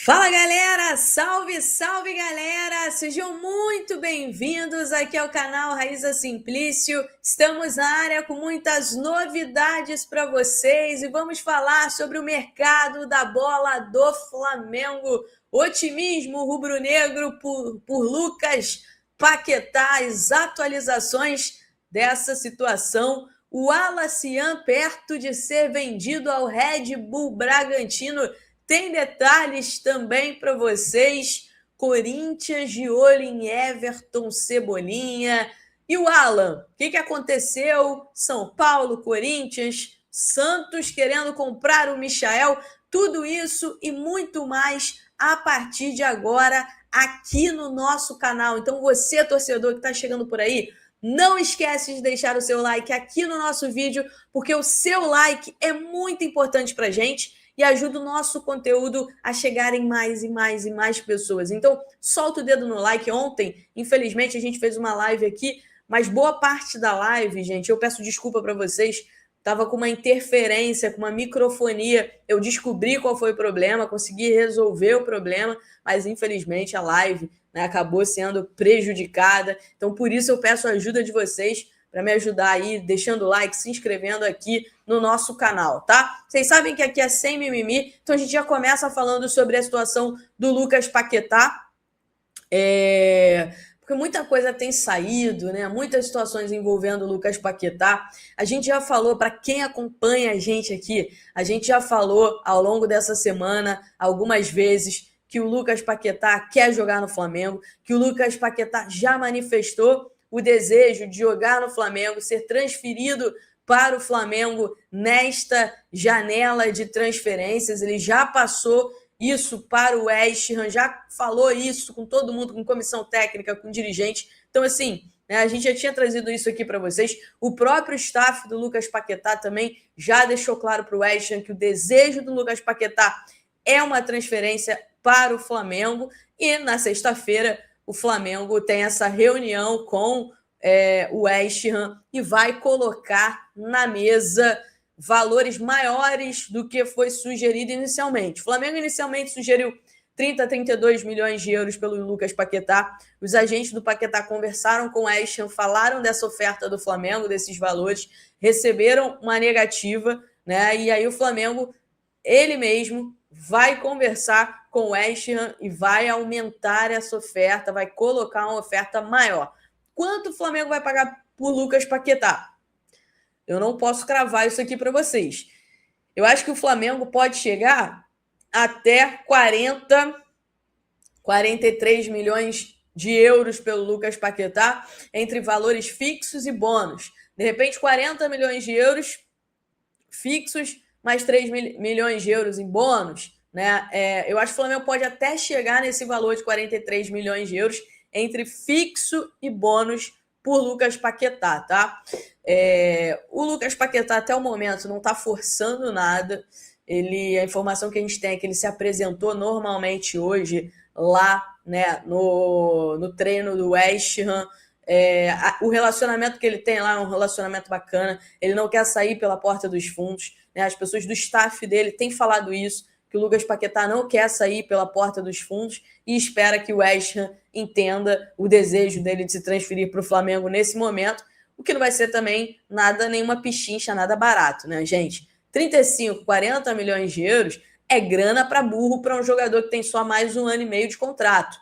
Fala galera, salve, salve galera, sejam muito bem-vindos aqui ao canal Raíza Simplício. Estamos na área com muitas novidades para vocês e vamos falar sobre o mercado da bola do Flamengo. Otimismo rubro-negro por Lucas Paquetá, as atualizações dessa situação. O Alacian perto de ser vendido ao Red Bull Bragantino. Tem detalhes também para vocês. Corinthians de olho em Everton Cebolinha. E o Alan, o que aconteceu? São Paulo, Corinthians, Santos querendo comprar o Michael. Tudo isso e muito mais a partir de agora aqui no nosso canal. Então você, torcedor que está chegando por aí, não esquece de deixar o seu like aqui no nosso vídeo, porque o seu like é muito importante para a gente e ajuda o nosso conteúdo a chegar em mais e mais e mais pessoas. Então, solta o dedo no like. Ontem, infelizmente, a gente fez uma live aqui, mas boa parte da live, gente, eu peço desculpa para vocês, estava com uma interferência, com uma microfonia. Eu descobri qual foi o problema, consegui resolver o problema, mas infelizmente a live, né, acabou sendo prejudicada. Então, por isso eu peço a ajuda de vocês para me ajudar aí, deixando o like, se inscrevendo aqui no nosso canal, tá? Vocês sabem que aqui é sem mimimi, então a gente já começa falando sobre a situação do Lucas Paquetá, porque muita coisa tem saído, né? Muitas situações envolvendo o Lucas Paquetá. A gente já falou, para quem acompanha a gente aqui, a gente já falou ao longo dessa semana, algumas vezes, que o Lucas Paquetá quer jogar no Flamengo, que o Lucas Paquetá já manifestou o desejo de jogar no Flamengo, ser transferido para o Flamengo nesta janela de transferências. Ele já passou isso para o West Ham, já falou isso com todo mundo, com comissão técnica, com dirigente. Então, assim, né, a gente já tinha trazido isso aqui para vocês. O próprio staff do Lucas Paquetá também já deixou claro para o West Ham que o desejo do Lucas Paquetá é uma transferência para o Flamengo. E na sexta-feira o Flamengo tem essa reunião com o West Ham e vai colocar na mesa valores maiores do que foi sugerido inicialmente. O Flamengo inicialmente sugeriu 30 a 32 milhões de euros pelo Lucas Paquetá. Os agentes do Paquetá conversaram com o West Ham, falaram dessa oferta do Flamengo, desses valores, receberam uma negativa, né? E aí o Flamengo, ele mesmo, vai conversar com o West Ham e vai aumentar essa oferta, vai colocar uma oferta maior. Quanto o Flamengo vai pagar por Lucas Paquetá? Eu não posso cravar isso aqui para vocês. Eu acho que o Flamengo pode chegar até 43 milhões de euros pelo Lucas Paquetá, entre valores fixos e bônus. De repente, 40 milhões de euros fixos, mais 3 milhões de euros em bônus, né? Eu acho que o Flamengo pode até chegar nesse valor de 43 milhões de euros entre fixo e bônus por Lucas Paquetá, tá? O Lucas Paquetá até o momento não está forçando nada. A informação que a gente tem é que ele se apresentou normalmente hoje lá, né, no treino do West Ham. O relacionamento que ele tem lá é um relacionamento bacana. Ele não quer sair pela porta dos fundos, né? As pessoas do staff dele têm falado isso, que o Lucas Paquetá não quer sair pela porta dos fundos e espera que o West Ham entenda o desejo dele de se transferir para o Flamengo nesse momento, o que não vai ser também nada, nenhuma pichincha, nada barato, né, gente? 35, 40 milhões de euros é grana para burro para um jogador que tem só mais 1 ano e meio de contrato.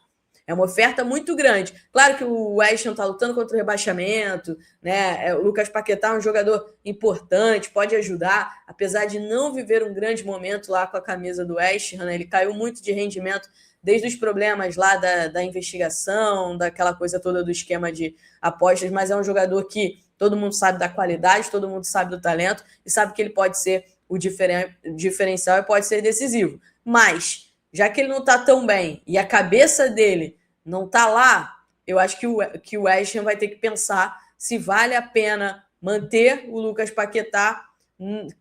É uma oferta muito grande. Claro que o West Ham está lutando contra o rebaixamento, né? O Lucas Paquetá é um jogador importante, pode ajudar, apesar de não viver um grande momento lá com a camisa do West Ham, né? Ele caiu muito de rendimento desde os problemas lá da investigação, daquela coisa toda do esquema de apostas, mas é um jogador que todo mundo sabe da qualidade, todo mundo sabe do talento e sabe que ele pode ser o diferencial e pode ser decisivo. Mas, já que ele não está tão bem e a cabeça dele não está lá, eu acho que o West Ham vai ter que pensar se vale a pena manter o Lucas Paquetá,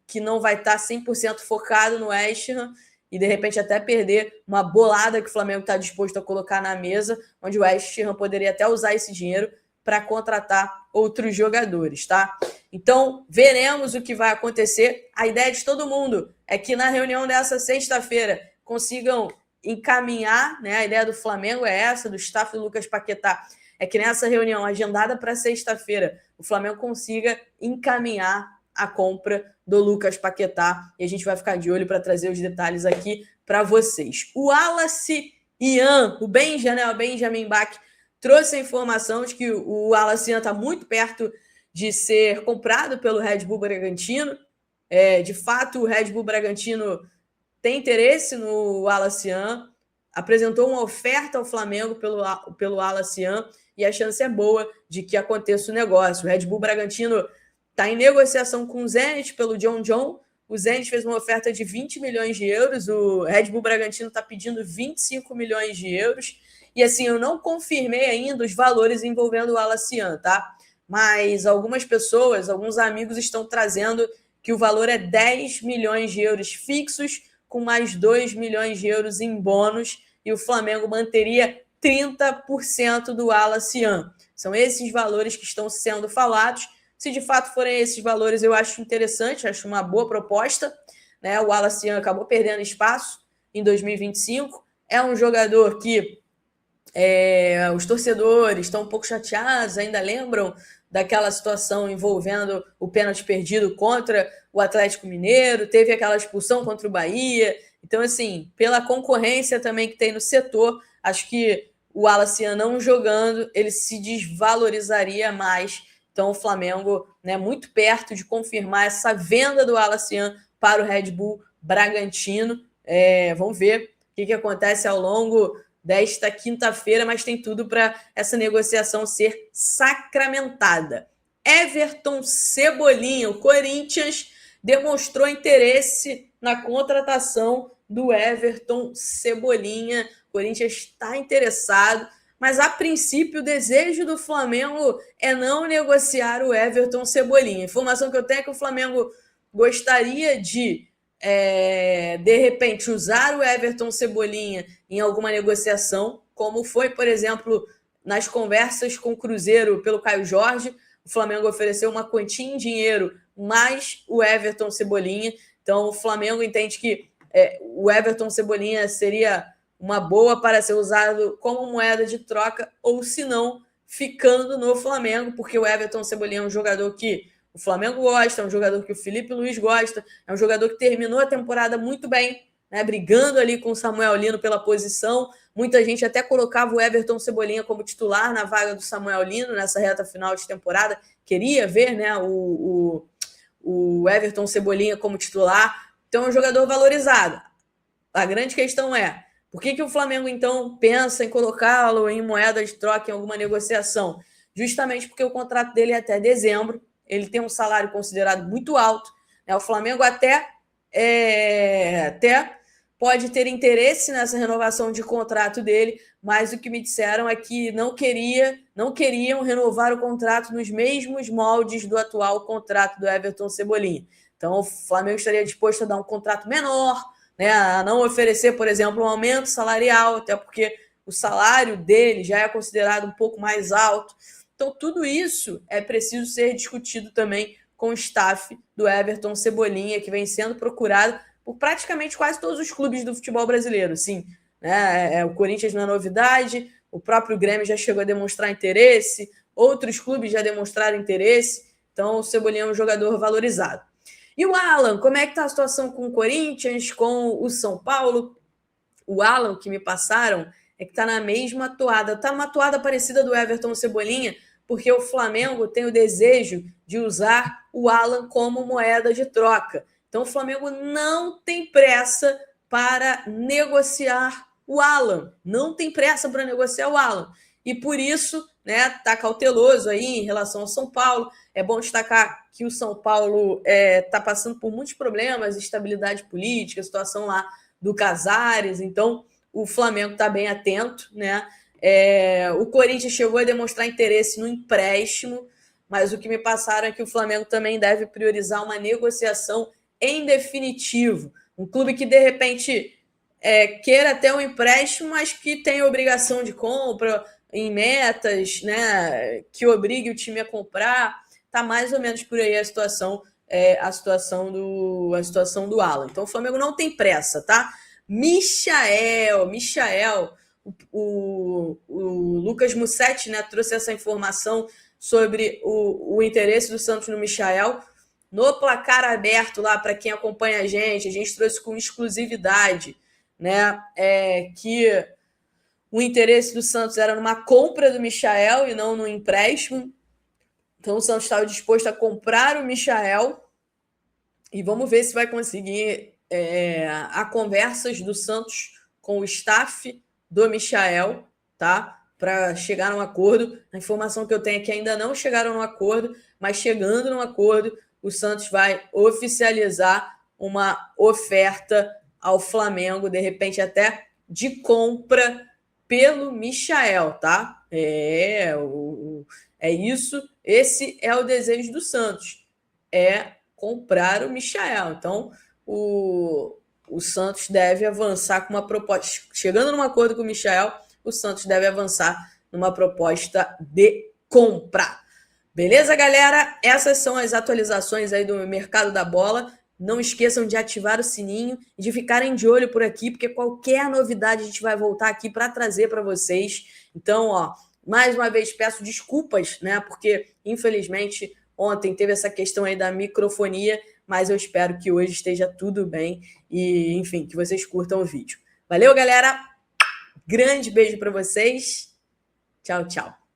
que não vai estar 100% focado no West Ham, e de repente até perder uma bolada que o Flamengo está disposto a colocar na mesa, onde o West Ham poderia até usar esse dinheiro para contratar outros jogadores, tá? Então, veremos o que vai acontecer. A ideia de todo mundo é que na reunião dessa sexta-feira consigam encaminhar, né? A ideia do Flamengo é essa, do staff do Lucas Paquetá, é que nessa reunião agendada para sexta-feira, o Flamengo consiga encaminhar a compra do Lucas Paquetá, e a gente vai ficar de olho para trazer os detalhes aqui para vocês. O Wallace Ian, o Benjamin Bach, trouxe a informação de que o Wallace Ian está muito perto de ser comprado pelo Red Bull Bragantino. De fato, o Red Bull Bragantino tem interesse no Wallace Ian, apresentou uma oferta ao Flamengo pelo Wallace Ian, e a chance é boa de que aconteça o negócio. O Red Bull Bragantino está em negociação com o Zenit pelo John. O Zenit fez uma oferta de 20 milhões de euros, o Red Bull Bragantino está pedindo 25 milhões de euros. E assim, eu não confirmei ainda os valores envolvendo o Wallace Ian, tá? Mas algumas pessoas, alguns amigos estão trazendo que o valor é 10 milhões de euros fixos, com mais 2 milhões de euros em bônus, e o Flamengo manteria 30% do Wallace Ian. São esses valores que estão sendo falados. Se de fato forem esses valores, eu acho interessante, acho uma boa proposta, né? O Wallace Ian acabou perdendo espaço em 2025. É um jogador que os torcedores estão um pouco chateados, ainda lembram daquela situação envolvendo o pênalti perdido contra o Atlético Mineiro, teve aquela expulsão contra o Bahia. Então, assim, pela concorrência também que tem no setor, acho que o Wallace Ian não jogando, ele se desvalorizaria mais. Então, o Flamengo, né, muito perto de confirmar essa venda do Wallace Ian para o Red Bull Bragantino. Vamos ver o que acontece ao longo desta quinta-feira, mas tem tudo para essa negociação ser sacramentada. Everton Cebolinha, o Corinthians demonstrou interesse na contratação do Everton Cebolinha. O Corinthians está interessado, mas a princípio o desejo do Flamengo é não negociar o Everton Cebolinha. A informação que eu tenho é que o Flamengo gostaria de repente, usar o Everton Cebolinha em alguma negociação, como foi, por exemplo, nas conversas com o Cruzeiro pelo Caio Jorge. O Flamengo ofereceu uma quantia em dinheiro, mais o Everton Cebolinha. Então, o Flamengo entende que o Everton Cebolinha seria uma boa para ser usado como moeda de troca, ou se não, ficando no Flamengo, porque o Everton Cebolinha é um jogador que o Flamengo gosta, é um jogador que o Felipe Luiz gosta, é um jogador que terminou a temporada muito bem, né, brigando ali com o Samuel Lino pela posição. Muita gente até colocava o Everton Cebolinha como titular na vaga do Samuel Lino nessa reta final de temporada. Queria ver, né, o Everton Cebolinha como titular. Então é um jogador valorizado. A grande questão é, por que o Flamengo então pensa em colocá-lo em moeda de troca em alguma negociação? Justamente porque o contrato dele é até dezembro. Ele tem um salário considerado muito alto, né? O Flamengo até pode ter interesse nessa renovação de contrato dele, mas o que me disseram é que não queriam renovar o contrato nos mesmos moldes do atual contrato do Everton Cebolinha. Então, o Flamengo estaria disposto a dar um contrato menor, né? A não oferecer, por exemplo, um aumento salarial, até porque o salário dele já é considerado um pouco mais alto. Então, tudo isso é preciso ser discutido também com o staff do Everton Cebolinha, que vem sendo procurado por praticamente quase todos os clubes do futebol brasileiro. Sim, né? O Corinthians não é novidade, o próprio Grêmio já chegou a demonstrar interesse, outros clubes já demonstraram interesse, então o Cebolinha é um jogador valorizado. E o Alan, como é que está a situação com o Corinthians, com o São Paulo? O Alan, que me passaram, é que está na mesma toada, está numa toada parecida do Everton Cebolinha, porque o Flamengo tem o desejo de usar o Alan como moeda de troca. Então, o Flamengo não tem pressa para negociar o Alan. Não tem pressa para negociar o Alan. E por isso, né, está cauteloso aí em relação ao São Paulo. É bom destacar que o São Paulo está passando por muitos problemas, instabilidade política, situação lá do Casares. Então, o Flamengo está bem atento, né? O Corinthians chegou a demonstrar interesse no empréstimo, mas o que me passaram é que o Flamengo também deve priorizar uma negociação em definitivo. Um clube que, de repente, queira ter um empréstimo, mas que tem obrigação de compra em metas, né, que obrigue o time a comprar. Está mais ou menos por aí a situação do Alan. Então, o Flamengo não tem pressa, tá? Michael, o Lucas Mussetti, né, trouxe essa informação sobre o interesse do Santos no Michael. No placar aberto lá, para quem acompanha a gente trouxe com exclusividade, né, que o interesse do Santos era numa compra do Michael e não no empréstimo. Então o Santos estava disposto a comprar o Michael e vamos ver se vai conseguir a conversas do Santos com o staff do Michael, tá? Para chegar num acordo. A informação que eu tenho é que ainda não chegaram no acordo, mas chegando no acordo, o Santos vai oficializar uma oferta ao Flamengo, de repente até de compra pelo Michael, tá? É isso. Esse é o desejo do Santos, comprar o Michael. Então, o Santos deve avançar com uma proposta. Chegando num acordo com o Michael, o Santos deve avançar numa proposta de compra. Beleza, galera? Essas são as atualizações aí do mercado da bola. Não esqueçam de ativar o sininho e de ficarem de olho por aqui, porque qualquer novidade a gente vai voltar aqui para trazer para vocês. Então, mais uma vez peço desculpas, né? Porque, infelizmente, ontem teve essa questão aí da microfonia, mas eu espero que hoje esteja tudo bem e, enfim, que vocês curtam o vídeo. Valeu, galera! Grande beijo para vocês. Tchau, tchau.